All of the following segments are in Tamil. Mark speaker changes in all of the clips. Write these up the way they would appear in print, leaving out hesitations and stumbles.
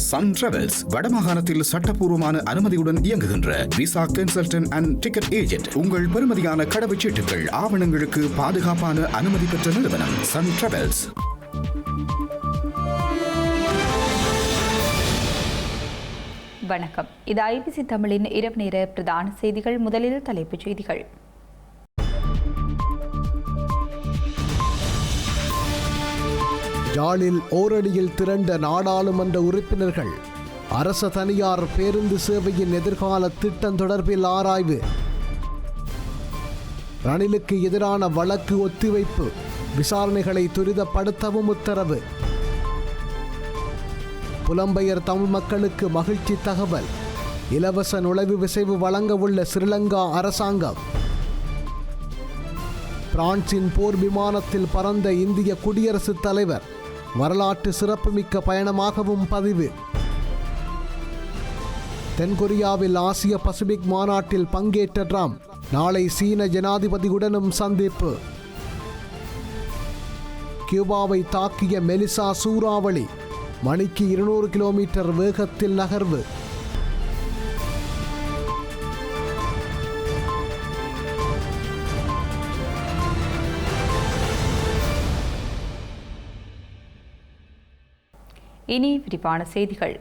Speaker 1: சன் டிராவல்ஸ் வடமாகாணத்தில் சட்டப்பூர்வமான அனுமதியுடன் இயங்குகின்ற visa consultant and ticket agent. உங்கள் பெறுமதியான கடவுச்சீட்டுகள் ஆவணங்களுக்கு பாதுகாப்பான அனுமதி பெற்ற நிறுவனம் சன் டிராவல்ஸ்.
Speaker 2: வணக்கம். இது IBC தமிழின் இரவு நேர பிரதான செய்திகள். முதலில் தலைப்புச் செய்திகள்.
Speaker 3: யாழில் ஓரடியில் திரண்ட நாடாளுமன்ற உறுப்பினர்கள். அரச தனியார் பேருந்து சேவையின் எதிர்கால திட்டம் தொடர்பில் ஆராய்வு. ரணிலுக்கு எதிரான வழக்கு ஒத்திவைப்பு. விசாரணைகளை துரிதப்படுத்தவும் உத்தரவு. புலம்பெயர் தமிழ் மக்களுக்கு மகிழ்ச்சி தகவல். இலவச நுழைவு விசைவு வழங்க உள்ள ஸ்ரீலங்கா அரசாங்கம். பிரான்சின் போர் விமானத்தில் பறந்த இந்திய குடியரசுத் தலைவர். வரலாற்று சிறப்புமிக்க பயணமாகவும் பதிவு. தென்கொரியாவில் ஆசிய பசிபிக் மாநாட்டில் பங்கேற்ற ட்ரம்ப் நாளை சீன ஜனாதிபதியுடனும் சந்திப்பு. கியூபாவை தாக்கிய மெலிசா சூறாவளி மணிக்கு 200 கிலோமீட்டர் வேகத்தில் நகர்வு.
Speaker 2: இனி விரிவான செய்திகள்.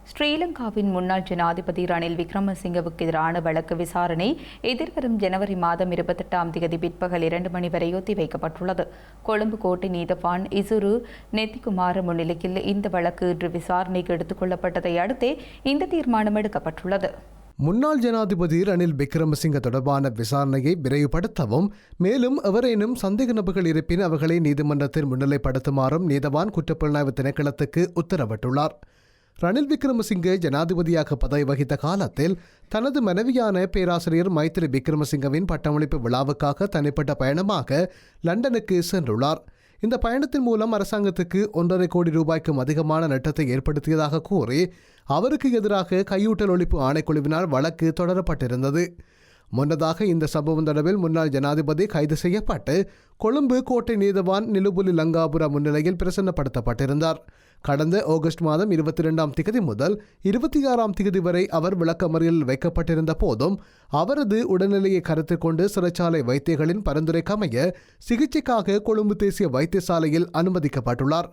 Speaker 2: ஸ்ரீலங்காவின் முன்னாள் ஜனாதிபதி ரணில் விக்ரமசிங்கவுக்கு எதிரான வழக்கு விசாரணை எதிர்வரும் ஜனவரி மாதம் 28ஆம் தேதி பிற்பகல் 2 மணி வரை ஒத்திவைக்கப்பட்டுள்ளது. கொழும்பு கோட்டை நீதவான் இசுரு நெத்திகுமார் முன்னிலையில் இந்த வழக்கு இன்று விசாரணைக்கு எடுத்துக் கொள்ளப்பட்டதை அடுத்தே இந்த தீர்மானம் எடுக்கப்பட்டுள்ளது.
Speaker 3: முன்னாள் ஜனாதிபதி ரணில் விக்ரமசிங்க தொடர்பான விசாரணையை விரைவுபடுத்தவும், மேலும் எவரேனும் சந்தேக நபர்கள் இருப்பின் அவர்களை நீதிமன்றத்தில் முன்னிலைப்படுத்துமாறும் நீதவான் குற்றப்புலனாய்வு திணைக்களத்துக்கு உத்தரவிட்டுள்ளார். ரணில் விக்ரமசிங்கே ஜனாதிபதியாக பதவி வகித்த காலத்தில் தனது மனைவியான பேராசிரியர் மைத்ரி விக்ரமசிங்கவின் பட்டமளிப்பு விழாவுக்காக தனிப்பட்ட பயணமாக லண்டனுக்கு சென்றுள்ளார். இந்த பயணத்தின் மூலம் அரசாங்கத்துக்கு 1.5 கோடி ரூபாய்க்கும் அதிகமான நட்டத்தை ஏற்படுத்தியதாக கூறி அவருக்கு எதிராக கையூட்டல் ஒழிப்பு ஆணைக்குழுவினால் வழக்கு தொடரப்பட்டிருந்தது. முன்னதாக இந்த சம்பவம் தொடர்பில் முன்னாள் ஜனாதிபதி கைது செய்யப்பட்டு கொழும்பு கோட்டை நீதவான் நிலுபுலி லங்காபுர முன்னிலையில் பிரசன்னப்படுத்தப்பட்டிருந்தார். கடந்த ஆகஸ்ட் மாதம் 22ஆம் திகதி முதல் 26ஆம் திகதி வரை அவர் விளக்கமறியலில் வைக்கப்பட்டிருந்த போதும் அவரது உடல்நிலையை கருத்தில் கொண்டு சிறைச்சாலை வைத்தியர்களின் பரிந்துரைக்கமைய சிகிச்சைக்காக கொழும்பு தேசிய வைத்தியசாலையில் அனுமதிக்கப்பட்டுள்ளார்.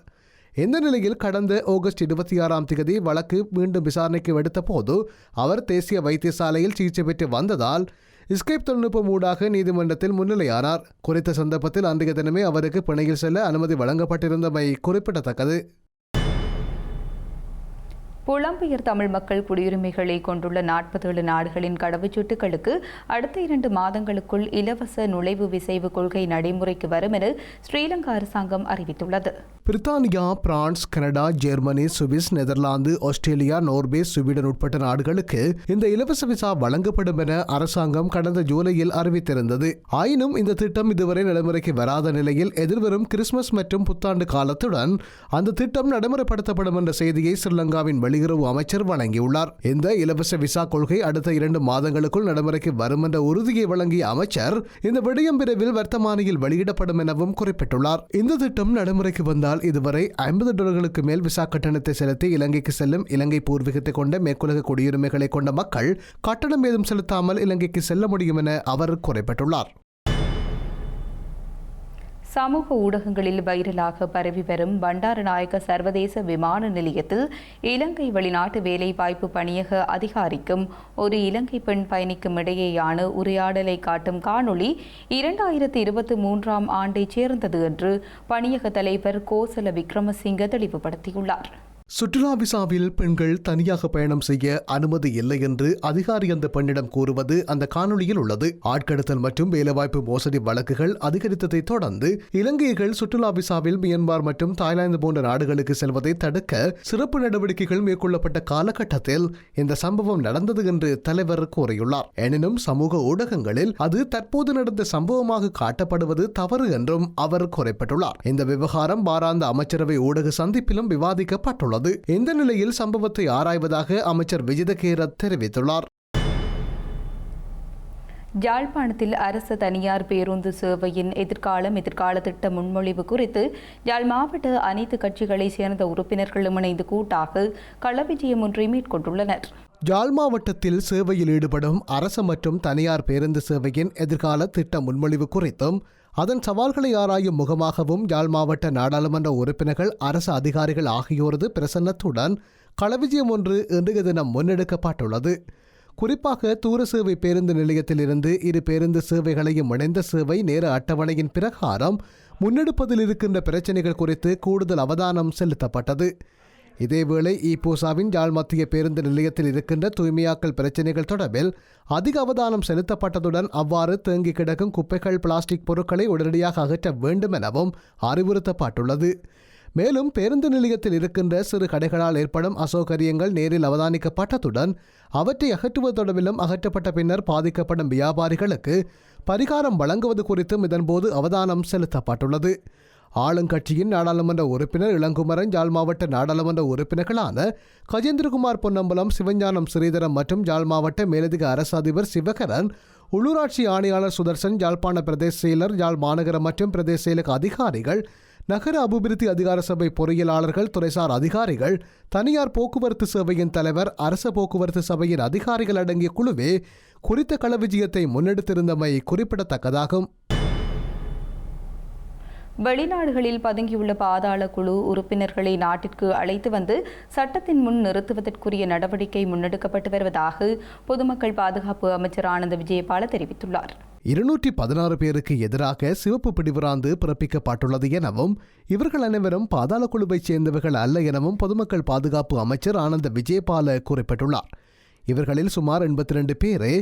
Speaker 3: இந்த நிலையில் கடந்த ஆகஸ்ட் 26ஆம் திகதி வழக்கு மீண்டும் விசாரணைக்கு எடுத்த போது அவர் தேசிய வைத்தியசாலையில் சிகிச்சை பெற்று வந்ததால் ஸ்கைப் தொழில்நுட்பம் ஊடாக நீதிமன்றத்தில் முன்னிலையானார். குறித்த சந்தர்ப்பத்தில் அன்றைய தினமே அவருக்கு பிணையில் செல்ல அனுமதி வழங்கப்பட்டிருந்தமை குறிப்பிடத்தக்கது.
Speaker 2: புலம்பெயர் தமிழ் மக்கள் குடியுரிமைகளை கொண்டுள்ள 47 நாடுகளின் கடவுச்சீட்டுகளுக்கு அடுத்த 2 மாதங்களுக்குள் இலவச நுழைவு விசைவு கொள்கை நடைமுறைக்கு வரும் என ஸ்ரீலங்கா அரசாங்கம் அறிவித்துள்ளது.
Speaker 3: பிரித்தானியா, France, Canada, Germany, Swiss, Netherlands, Australia, Norway, Sweden உட்பட்ட நாடுகளுக்கு இந்த இலவச விசா வழங்கப்படும் என அரசாங்கம் கடந்த ஜூலையில் அறிவித்திருந்தது. ஆயினும் இந்த திட்டம் இதுவரை நடைமுறைக்கு வராத நிலையில் எதிர்வரும் கிறிஸ்துமஸ் மற்றும் புத்தாண்டு காலத்துடன் அந்த திட்டம் நடைமுறைப்படுத்தப்படும் என்ற செய்தியை ஸ்ரீலங்காவின் வெளியுறவு அமைச்சர் வழங்கியுள்ளார். இந்த இலவச விசா கொள்கை அடுத்த 2 மாதங்களுக்குள் நடைமுறைக்கு வரும் என்ற உறுதியை வழங்கிய அமைச்சர் இந்த விடயம் விரைவில் வர்த்தமானியில் வெளியிடப்படும் எனவும் குறிப்பிட்டுள்ளார். இந்த திட்டம் நடைமுறைக்கு வந்தால் இதுவரை $50 மேல் விசா கட்டணத்தை செலுத்தி இலங்கைக்கு செல்லும் இலங்கை பூர்வீகத்தை கொண்ட மேற்குலக குடியுரிமைகளை கொண்ட மக்கள் கட்டணம் ஏதும் செலுத்தாமல் இலங்கைக்கு செல்ல முடியும் என அவர் குறிப்பிட்டுள்ளார்.
Speaker 2: சமூக ஊடகங்களில் வைரலாக பரவி வரும் பண்டாரநாயக்க சர்வதேச விமான நிலையத்தில் இலங்கை வெளிநாட்டு வேலைவாய்ப்பு பணியக அதிகாரிக்கும் ஒரு இலங்கை பெண் பயணிக்கும் இடையேயான உரையாடலை காட்டும் காணொளி 2023ஆம் ஆண்டைச் சேர்ந்தது என்று பணியக தலைவர் கோசல விக்ரமசிங்க தெளிவுபடுத்தியுள்ளார்.
Speaker 3: சுற்றுலா விசாவில் பெண்கள் தனியாக பயணம் செய்ய அனுமதி இல்லை என்று அதிகாரி அந்த பெண்ணிடம் கூறுவது அந்த காணொளியில் உள்ளது. ஆட்கடத்தல் மற்றும் வேலைவாய்ப்பு மோசடி வழக்குகள் அதிகரித்ததை தொடர்ந்து இலங்கையர்கள் சுற்றுலா விசாவில் மியான்மர் மற்றும் தாய்லாந்து போன்ற நாடுகளுக்கு செல்வதை தடுக்க சிறப்பு நடவடிக்கைகள் மேற்கொள்ளப்பட்ட காலகட்டத்தில் இந்த சம்பவம் நடந்தது என்று தலைவர் கூறியுள்ளார். எனினும் சமூக ஊடகங்களில் அது தற்போது நடந்த சம்பவமாக காட்டப்படுவது தவறு என்றும் அவர் குறிப்பிட்டுள்ளார். இந்த விவகாரம் வாராந்த அமைச்சரவை ஊடக சந்திப்பிலும் விவாதிக்கப்பட்டுள்ளது. இந்த நிலையில் சம்பவத்தை ஆராய்வதாக அமைச்சர் விஜித கேரத் தெரிவித்துள்ளார்.
Speaker 2: யாழ்ப்பாணத்தில் அரசு தனியார் பேருந்து சேவையின் எதிர்கால திட்ட முன்மொழிவு குறித்து யாழ் மாவட்ட அனைத்து கட்சிகளைச் சேர்ந்த உறுப்பினர்களும் இணைந்து கூட்டாக களவிஜயம் ஒன்றை மேற்கொண்டுள்ளனர்.
Speaker 3: யாழ் மாவட்டத்தில் சேவையில் ஈடுபடும் அரசு மற்றும் தனியார் பேருந்து சேவையின் எதிர்கால திட்ட முன்மொழிவு குறித்தும் அதன் சவால்களை ஆராயும் முகமாகவும் யாழ் மாவட்ட நாடாளுமன்ற உறுப்பினர்கள் அரசு அதிகாரிகள் ஆகியோரது பிரசன்னத்துடன் களவிஜயம் ஒன்று இன்றைய தினம் முன்னெடுக்கப்பட்டுள்ளது. குறிப்பாக தூர சேவை பேருந்து நிலையத்திலிருந்து இரு பேருந்து சேவைகளையும் இணைந்த சேவை நேர அட்டவணையின் பிரகாரம் முன்னெடுப்பதில் இருக்கின்ற பிரச்சினைகள் குறித்து கூடுதல் அவதானம் செலுத்தப்பட்டது. இதேவேளை ஈப்போசாவின் யாழ் மத்திய பேருந்து நிலையத்தில் இருக்கின்ற தூய்மையாக்கல் பிரச்சினைகள் தொடர்பில் அதிக அவதானம் செலுத்தப்பட்டதுடன் அவ்வாறு தேங்கி கிடக்கும் குப்பைகள் பிளாஸ்டிக் பொருட்களை உடனடியாக அகற்ற வேண்டும் எனவும் அறிவுறுத்தப்பட்டுள்ளது. மேலும் பேருந்து நிலையத்தில் இருக்கின்ற சிறு கடைகளால் ஏற்படும் அசௌகரியங்கள் நேரில் அவதானிக்கப்பட்டதுடன் அவற்றை அகற்றுவது தொடர்பிலும் அகற்றப்பட்ட பின்னர் பாதிக்கப்படும் வியாபாரிகளுக்கு பரிகாரம் வழங்குவது குறித்தும் இதன்போது அவதானம் செலுத்தப்பட்டுள்ளது. ஆளுங்கட்சியின் நாடாளுமன்ற உறுப்பினர் இளங்குமரன், யாழ் மாவட்ட நாடாளுமன்ற உறுப்பினர்களான கஜேந்திரகுமார் பொன்னம்பலம், சிவஞானம் ஸ்ரீதரம் மற்றும் யாழ் மாவட்ட மேலதிக அரசு அதிபர் சிவகரன், உள்ளூராட்சி ஆணையாளர் சுதர்சன், யாழ்ப்பாண பிரதேச செயலர், யாழ் மாநகர மற்றும் பிரதேச செயலக அதிகாரிகள், நகர அபிவிருத்தி அதிகார சபை பொறியியலாளர்கள், துறைசார் அதிகாரிகள், தனியார் போக்குவரத்து சேவையின் தலைவர், அரச போக்குவரத்து சபையின் அதிகாரிகள் அடங்கிய குழுவே குறித்த களவிஜயத்தை முன்னெடுத்திருந்தமை குறிப்பிடத்தக்கதாகும்.
Speaker 2: வெளிநாடுகளில் பதுங்கியுள்ள பாதாள குழு உறுப்பினர்களை நாட்டிற்கு அழைத்து வந்து சட்டத்தின் முன் நிறுத்துவதற்குரிய நடவடிக்கை முன்னெடுக்கப்பட்டு வருவதாக பொதுமக்கள் பாதுகாப்பு அமைச்சர் ஆனந்த விஜயபால தெரிவித்துள்ளார்.
Speaker 3: 216 பேருக்கு எதிராக சிவப்பு பிடிவராந்து பிறப்பிக்கப்பட்டுள்ளது எனவும் இவர்கள் அனைவரும் பாதாள குழுவைச் சேர்ந்தவர்கள் அல்ல எனவும் பொதுமக்கள் பாதுகாப்பு அமைச்சர் ஆனந்த விஜயபால குறிப்பிட்டுள்ளார். இவர்களில் சுமார் 82 பேரே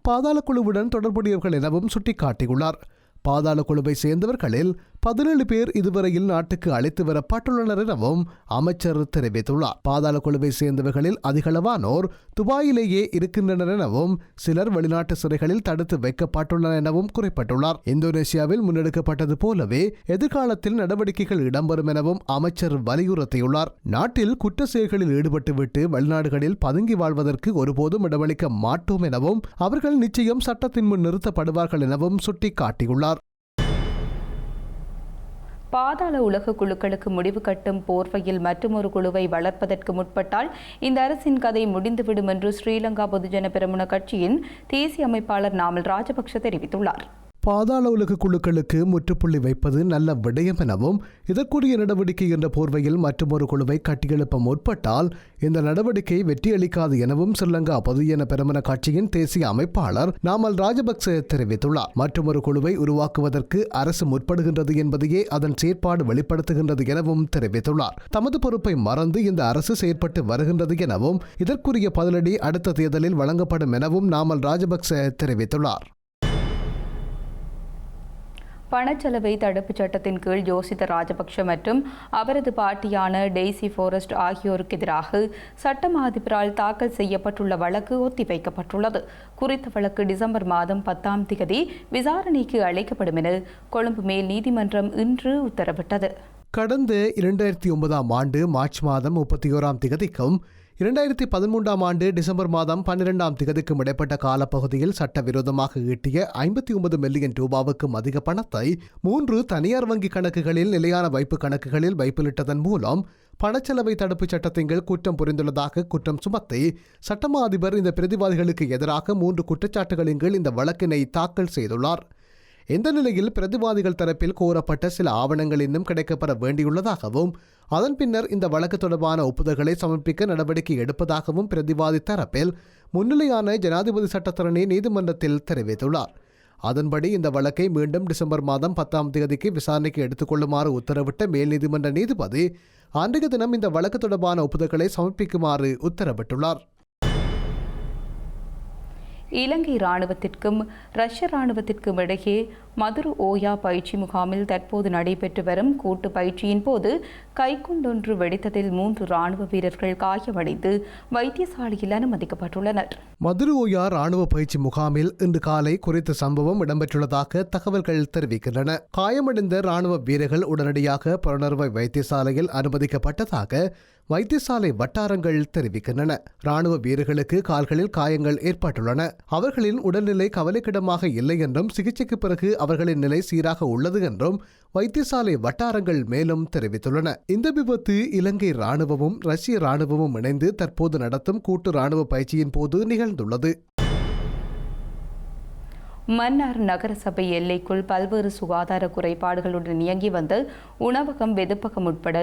Speaker 3: பாதாள குழுவுடன் தொடர்புடையவர்கள் எனவும் சுட்டிக்காட்டியுள்ளார். பாதாள குழுவை சேர்ந்தவர்களில் 17 பேர் இதுவரையில் நாட்டுக்கு அழைத்து வரப்பட்டுள்ளனர் எனவும் அமைச்சர் தெரிவித்துள்ளார். பாதாள குழுவை சேர்ந்தவர்களில் அதிகளவானோர் துபாயிலேயே இருக்கின்றனர் எனவும் சிலர் வெளிநாட்டு சிறைகளில் தடுத்து வைக்கப்பட்டுள்ளனர் எனவும் குறிப்பிட்டுள்ளார். இந்தோனேசியாவில் முன்னெடுக்கப்பட்டது போலவே எதிர்காலத்தில் நடவடிக்கைகள் இடம்பெறும் எனவும் அமைச்சர் வலியுறுத்தியுள்ளார். நாட்டில் குற்ற செயல்களில் ஈடுபட்டுவிட்டு வெளிநாடுகளில் பதுங்கி வாழ்வதற்கு ஒருபோதும் இடமளிக்க மாட்டோம் எனவும் அவர்கள் நிச்சயம் சட்டத்தின் முன் நிறுத்தப்படுவார்கள் எனவும் சுட்டிக்காட்டியுள்ளார்.
Speaker 2: பாதாள உலக குழுக்களுக்கு முடிவு கட்டும் போர்வையில் மற்றொரு குழுவை வளர்ப்பதற்கு முற்பட்டால் இந்த அரசின் கதை முடிந்துவிடும் என்று ஸ்ரீலங்கா பொதுஜன பெரமுன கட்சியின் தேசிய அமைப்பாளர் நாமல் ராஜபக்ஷ தெரிவித்துள்ளார்.
Speaker 3: பாதாள உலக குழுக்களுக்கு முற்றுப்புள்ளி வைப்பது நல்ல விடயம் எனவும் இதற்குரிய நடவடிக்கை என்ற போர்வையில் மற்றொரு குழுவை கட்டியெழுப்ப முற்பட்டால் இந்த நடவடிக்கை வெற்றியளிக்காது எனவும் ஸ்ரீலங்கா பொதுஜன பெரமுன கட்சியின் தேசிய அமைப்பாளர் நாமல் ராஜபக்ச தெரிவித்துள்ளார். மற்றொரு குழுவை உருவாக்குவதற்கு அரசு முற்படுகின்றது என்பதையே அதன் செயற்பாடு வெளிப்படுத்துகின்றது எனவும் தெரிவித்துள்ளார். தமது பொறுப்பை மறந்து இந்த அரசு செயற்பட்டு வருகின்றது எனவும் இதற்குரிய பதிலடி அடுத்த தேர்தலில் வழங்கப்படும் எனவும் நாமல் ராஜபக்ச தெரிவித்துள்ளார்.
Speaker 2: பணச்செலவை தடுப்புச் சட்டத்தின் கீழ் யோசித்த ராஜபக்ஷ மற்றும் அவரது பாட்டியான டெய்சி ஃபோரஸ்ட் ஆகியோருக்கு எதிராக சட்ட அதிபரால் தாக்கல் செய்யப்பட்டுள்ள வழக்கு ஒத்திவைக்கப்பட்டுள்ளது. குறித்த வழக்கு டிசம்பர் மாதம் 10ஆம் தேதி விசாரணைக்கு அழைக்கப்படும் என கொழும்பு மேல் நீதிமன்றம் இன்று உத்தரவிட்டது.
Speaker 3: கடந்த 2009ஆம் ஆண்டு மார்ச் மாதம் 31ஆம் தேதிக்கும் 2013ஆம் ஆண்டு டிசம்பர் மாதம் 12ஆம் தேதிக்கும் இடைப்பட்ட காலப்பகுதியில் சட்டவிரோதமாக ஈட்டிய 59 மில்லியன் ரூபாவுக்கும் அதிக பணத்தை 3 தனியார் வங்கி கணக்குகளில் நிலையான வைப்பு கணக்குகளில் வைப்பிலிட்டதன் மூலம் பணச்செலவை தடுப்புச் சட்டத்தின் கீழ் குற்றம் புரிந்துள்ளதாக குற்றம் சுமத்தி சட்டமா அதிபர் இந்த பிரதிவாதிகளுக்கு எதிராக 3 குற்றச்சாட்டுகளின் கீழ் இந்த வழக்கினை தாக்கல் செய்துள்ளார். இந்த நிலையில் பிரதிவாதிகள் தரப்பில் கோரப்பட்ட சில ஆவணங்கள் இன்னும் கிடைக்கப்பெற வேண்டியுள்ளதாகவும் அதன் பின்னர் இந்த வழக்கு தொடர்பான ஒப்புதல்களை சமர்ப்பிக்க நடவடிக்கை எடுப்பதாகவும் பிரதிவாதி தரப்பில் முன்னிலையான ஜனாதிபதி சட்டத்தரணி நீதிமன்றத்தில் தெரிவித்துள்ளார். அதன்படி இந்த வழக்கை மீண்டும் டிசம்பர் மாதம் 10ஆம் தேதிக்கு விசாரணைக்கு எடுத்துக்கொள்ளுமாறு உத்தரவிட்ட மேல் நீதிமன்ற நீதிபதி அன்றைய தினம் இந்த வழக்கு தொடர்பான ஒப்புதல்களை சமர்ப்பிக்குமாறு உத்தரவிட்டுள்ளார்.
Speaker 2: இலங்கை இராணுவத்திற்கும் ரஷ்ய இராணுவத்திற்கும் இடையே மதுரு ஓயா பயிற்சி முகாமில் தற்போது நடைபெற்று வரும் கூட்டு பயிற்சியின் போது கைக்குண்டொன்று வெடித்ததில் 3 ராணுவ வீரர்கள் காயமடைந்து வைத்தியசாலையில் அனுமதிக்கப்பட்டுள்ளனர்.
Speaker 3: மதுரு ஓயா ராணுவ பயிற்சி முகாமில் இன்று காலை குறித்த சம்பவம் இடம்பெற்றுள்ளதாக தகவல்கள் தெரிவிக்கின்றன. காயமடைந்த ராணுவ வீரர்கள் உடனடியாக புலனறுவை வைத்தியசாலையில் அனுமதிக்கப்பட்டதாக வைத்தியசாலை வட்டாரங்கள் தெரிவிக்கின்றன. ராணுவ வீரர்களுக்கு கால்களில் காயங்கள் ஏற்பட்டுள்ளன. அவர்களின் உடல்நிலை கவலைக்கிடமாக இல்லை என்றும் சிகிச்சைக்கு பிறகு அவர்களின் நிலை சீராக உள்ளது என்றும் வைத்தியசாலை வட்டாரங்கள் மேலும் தெரிவித்துள்ளன. இந்த விபத்து இலங்கை ராணுவமும் ரஷ்ய ராணுவமும் இணைந்து தற்போது நடத்தும் கூட்டு ராணுவ பயிற்சியின் போது நிகழ்ந்துள்ளது.
Speaker 2: மன்னார் நகரசபை எல்லைக்குள் பல்வேறு சுகாதார குறைபாடுகளுடன் இயங்கி வந்த உணவகம், வெதுப்பகம் உட்பட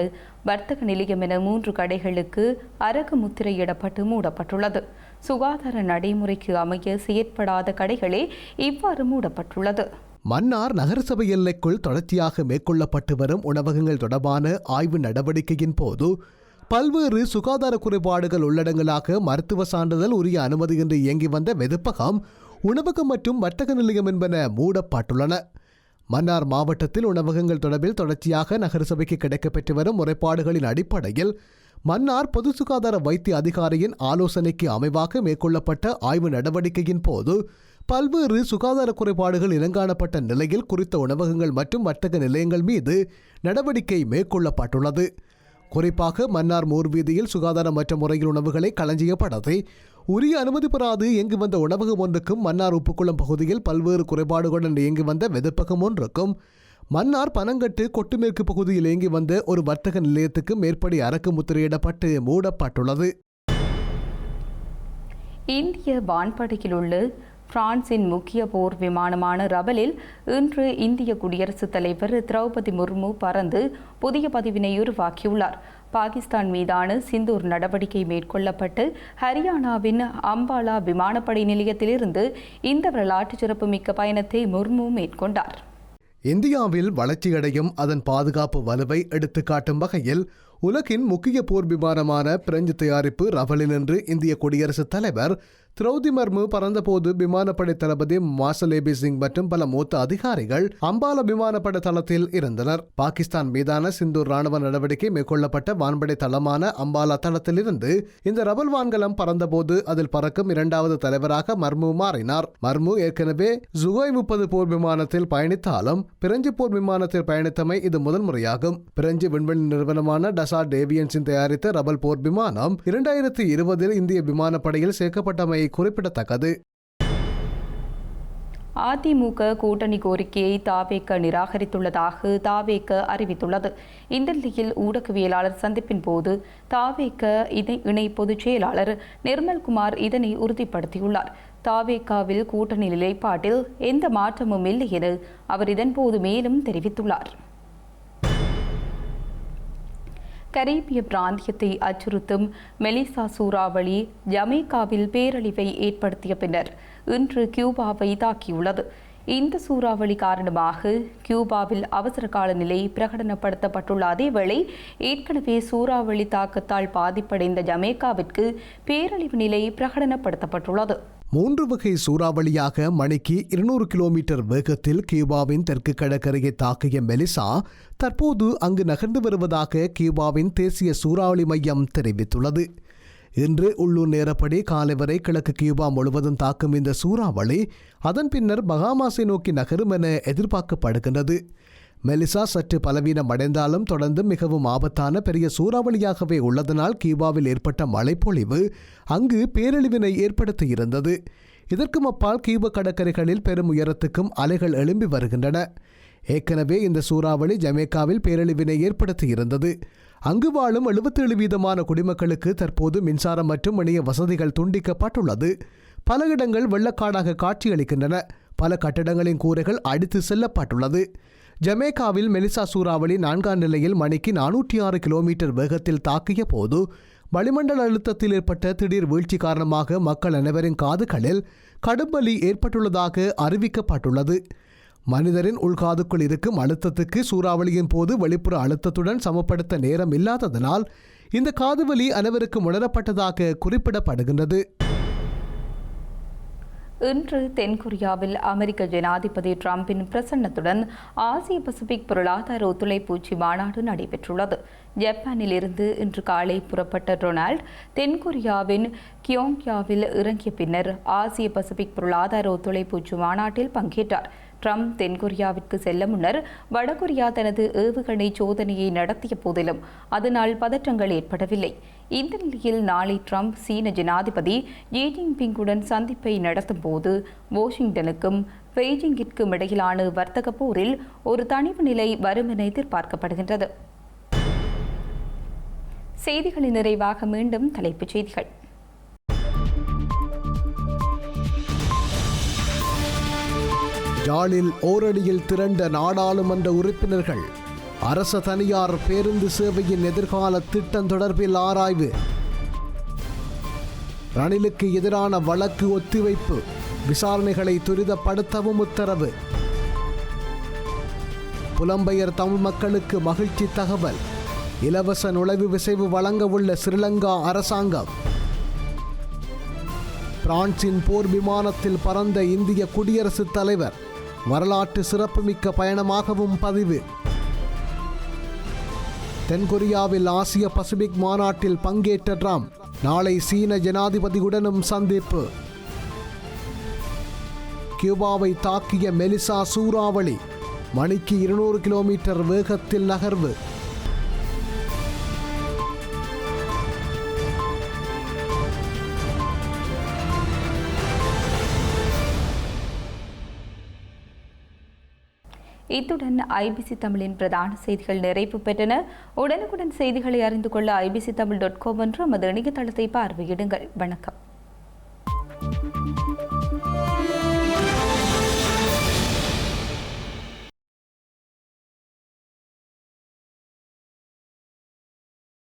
Speaker 2: வர்த்தக நிலையம் என 3 கடைகளுக்கு அரசு முத்திரையிடப்பட்டு மூடப்பட்டுள்ளது. சுகாதார நடைமுறைக்கு அமைய செயற்படாத கடைகளே இவ்வாறு மூடப்பட்டுள்ளது.
Speaker 3: மன்னார் நகரசபை எல்லைக்குள் தொடர்ச்சியாக மேற்கொள்ளப்பட்டு வரும் உணவகங்கள் தொடர்பான ஆய்வு நடவடிக்கையின் போது பல்வேறு சுகாதார குறைபாடுகள் உள்ளடங்களாக மருத்துவ சான்றிதழ் உரிய அனுமதியின்றி இயங்கி வந்த வெதுப்பகம், உணவகம் மற்றும் வர்த்தக நிலையம் என்பன மூடப்பட்டுள்ளன. மன்னார் மாவட்டத்தில் உணவகங்கள் தொடர்பில் தொடர்ச்சியாக நகரசபைக்கு கிடைக்கப்பெற்று வரும் முறைப்பாடுகளின் அடிப்படையில் மன்னார் பொது சுகாதார வைத்திய அதிகாரியின் ஆலோசனைக்கு அமைவாக மேற்கொள்ளப்பட்ட ஆய்வு நடவடிக்கையின் போது பல்வேறு சுகாதார குறைபாடுகள் இனங்காணப்பட்ட நிலையில் குறித்த உணவகங்கள் மற்றும் வர்த்தக நிலையங்கள் மீது நடவடிக்கை மேற்கொள்ளப்பட்டுள்ளது. குறிப்பாக மன்னார் மூர் வீதியில் சுகாதாரமற்ற முறையில் உணவுகளை களஞ்சியப்படுத்தி உரிய அனுமதி பெறாது இயங்கி வந்த உணவகம் ஒன்றுக்கும், மன்னார் உப்புக்குளம் பகுதியில் பல்வேறு குறைபாடுகளுடன் இயங்கி வந்த வெதுப்பகம் ஒன்றுக்கும், மன்னார் பனங்கட்டு கொட்டுமேற்கு பகுதியில் இயங்கி வந்த ஒரு வர்த்தக நிலையத்துக்கு மேற்படி அரசு முத்திரையிடப்பட்டு மூடப்பட்டுள்ளது.
Speaker 2: இந்திய வான்படையில் உள்ள பிரான்சின் முக்கிய போர் விமானமான ரபலில் இன்று இந்திய குடியரசுத் தலைவர் திரௌபதி முர்மு பறந்து புதிய பதிவினை உருவாக்கியுள்ளார். பாகிஸ்தான் மீதான சிந்தூர் நடவடிக்கை மேற்கொள்ளப்பட்டு ஹரியானாவின் அம்பாலா விமானப்படை நிலையத்திலிருந்து இந்த வரலாற்று சிறப்புமிக்க பயணத்தை முர்மு மேற்கொண்டார்.
Speaker 3: இந்தியாவில் வளர்ச்சியடையும் அதன் பாதுகாப்பு வலுவை எடுத்துக்காட்டும் வகையில் உலகின் முக்கிய போர் விமானமான பிரெஞ்சு தயாரிப்பு ரஃபலில் என்று இந்திய குடியரசுத் தலைவர் திரௌபதி முர்மு பறந்தபோது விமானப்படை தளபதி மார்ஷல் ஏபி சிங் மற்றும் பல மூத்த அதிகாரிகள் அம்பாலா விமானப்படை தளத்தில் இருந்தனர். பாகிஸ்தான் மீதான சிந்தூர் ராணுவ நடவடிக்கை மேற்கொள்ளப்பட்ட வான்படை தளமான அம்பாலா தளத்திலிருந்து இந்த ரபல் வான்கலம் பறந்தபோது அதில் பறக்கும் 2வது தலைவராக மர்மு மாறினார். மர்மு ஏற்கனவே சுகோய் 30 போர் விமானத்தில் பயணித்தாலும் பிரெஞ்சு போர் விமானத்தில் பயணித்தமை இது முதல் முறையாகும். பிரெஞ்சு விண்வெளி நிறுவனமான டசால்ட் ஏவியன்ஸின் தயாரித்த ரபல் போர் விமானம் 2020 இந்திய விமானப்படையில் சேர்க்கப்பட்டமை குறிப்பிடத்தக்கது.
Speaker 2: அதிமுக கூட்டணி கோரிக்கையை தாவேக நிராகரித்துள்ளதாக தாவேக அறிவித்துள்ளது. இந்த நிலையில் ஊடகவியலாளர் சந்திப்பின் போது தாவேக இணை பொதுச் செயலாளர் நிர்மல்குமார் இதனை உறுதிப்படுத்தியுள்ளார். தாவேகாவில் கூட்டணி நிலைப்பாட்டில் எந்த மாற்றமும் இல்லை என அவர் இதன்போது மேலும் தெரிவித்துள்ளார். கரீபிய பிராந்தியத்தை அச்சுறுத்தும் மெலிசா சூறாவளி ஜமேக்காவில் பேரழிவை ஏற்படுத்திய பின்னர் இன்று கியூபாவை தாக்கியுள்ளது. இந்த சூறாவளி காரணமாக கியூபாவில் அவசர கால நிலை பிரகடனப்படுத்தப்பட்டுள்ள அதேவேளை ஏற்கனவே சூறாவளி தாக்கத்தால் பாதிப்படைந்த ஜமேக்காவிற்கு பேரழிவு நிலை பிரகடனப்படுத்தப்பட்டுள்ளது.
Speaker 3: 3 வகை சூறாவளியாக மணிக்கு 200 கிலோமீட்டர் வேகத்தில் கியூபாவின் தெற்கு கடற்கரையை தாக்கிய மெலிசா தற்போது அங்கு நகர்ந்து வருவதாக கியூபாவின் தேசிய சூறாவளி மையம் தெரிவித்துள்ளது. இன்று உள்ளூர் நேரப்படி காலை வரை கிழக்கு கியூபா முழுவதும் தாக்கும் இந்த சூறாவளி அதன் பின்னர் பகாமாஸை நோக்கி நகரும் என எதிர்பார்க்கப்படுகின்றது. மெலிசா சற்று பலவீனம் அடைந்தாலும் தொடர்ந்து மிகவும் ஆபத்தான பெரிய சூறாவளியாகவே உள்ளதனால் கியூபாவில் ஏற்பட்ட மழைப்பொழிவு அங்கு பேரழிவினை ஏற்படுத்தியிருந்தது. இதற்கும் அப்பால் கியூபா கடற்கரைகளில் பெரும் உயரத்துக்கும் அலைகள் எழும்பி வருகின்றன. ஏற்கனவே இந்த சூறாவளி ஜமேக்காவில் பேரழிவினை ஏற்படுத்தியிருந்தது. அங்கு வாழும் 77% குடிமக்களுக்கு தற்போது மின்சாரம் மற்றும் இணைய வசதிகள் துண்டிக்கப்பட்டுள்ளது. பல இடங்கள் வெள்ளக்காடாக காட்சியளிக்கின்றன. பல கட்டடங்களின் கூரைகள் அடித்து செல்லப்பட்டுள்ளது. ஜமேக்காவில் மெலிசா சூறாவளி 4ஆம் நிலையில் மணிக்கு 406 கிலோமீட்டர் வேகத்தில் தாக்கிய போது வளிமண்டல அழுத்தத்தில் ஏற்பட்ட திடீர் வீழ்ச்சி காரணமாக மக்கள் அனைவரின் காதுகளில் கடும் வலி ஏற்பட்டுள்ளதாக அறிவிக்கப்பட்டுள்ளது. மனிதரின் உள்காதுக்குள் இருக்கும் அழுத்தத்துக்கு சூறாவளியின் போது வெளிப்புற அழுத்தத்துடன் சமப்படுத்த நேரம் இல்லாததனால் இந்த காதுவலி அனைவருக்கும் உணரப்பட்டதாக குறிப்பிடப்படுகின்றது.
Speaker 2: இன்று தென்கொரியாவில் அமெரிக்க ஜனாதிபதி டிரம்பின் பிரசன்னத்துடன் ஆசிய பசிபிக் பொருளாதார ஒத்துழைப்பு உச்சி மாநாடு நடைபெற்றுள்ளது. ஜப்பானில் இருந்து இன்று காலை புறப்பட்ட டொனால்ட் தென்கொரியாவின் கியோங்யாவில் இறங்கிய பின்னர் ஆசிய பசிபிக் பொருளாதார ஒத்துழைப்பு உச்சி மாநாட்டில் பங்கேற்றார். ட்ரம்ப் தென்கொரியாவிற்கு செல்ல முன்னர் வடகொரியா தனது ஏவுகணை சோதனையை நடத்திய போதிலும் அதனால் பதற்றங்கள் ஏற்படவில்லை. இந்த நிலையில் நாளை ட்ரம்ப் சீன ஜனாதிபதி ஜி ஜின்பிங்குடன் சந்திப்பை நடத்தும் போது வாஷிங்டனுக்கும் பெய்ஜிங்கிற்கும் இடையிலான வர்த்தக போரில் ஒரு தணிவு நிலை வரும் என எதிர்பார்க்கப்படுகின்றது. செய்திகளின் நிறைவாக மீண்டும் தலைப்புச் செய்திகள்.
Speaker 3: யாழில் ஓரணியில் திரண்ட நாடாளுமன்ற உறுப்பினர்கள் அரச தனியார் பேருந்து சேவையின் எதிர்கால திட்டம் தொடர்பில் ஆராய்வு. ரணிலுக்கு எதிரான வழக்கு ஒத்திவைப்பு, விசாரணைகளை துரிதப்படுத்தவும் உத்தரவு. புலம்பெயர் தமிழ் மக்களுக்கு மகிழ்ச்சி தகவல், இலவச நுழைவு விசைவு வழங்க உள்ள ஸ்ரீலங்கா அரசாங்கம். பிரான்சின் போர் விமானத்தில் பறந்த இந்திய குடியரசுத் தலைவர், வரலாற்று சிறப்புமிக்க பயணமாகவும் பதிவு. தென்கொரியாவில் ஆசிய பசிபிக் மாநாட்டில் பங்கேற்ற ட்ரம்ப் நாளை சீன ஜனாதிபதியுடனும் சந்திப்பு. கியூபாவை தாக்கிய மெலிசா சூறாவளி மணிக்கு 200 கிலோமீட்டர் வேகத்தில் நகர்வு.
Speaker 2: இத்துடன் ஐபிசி தமிழின் பிரதான செய்திகள் நிறைவு பெற்றன. உடனுக்குடன் செய்திகளை அறிந்து கொள்ள ibctamil.com என்ற நமது இணையதளத்தை பார்வையிடுங்கள். வணக்கம்.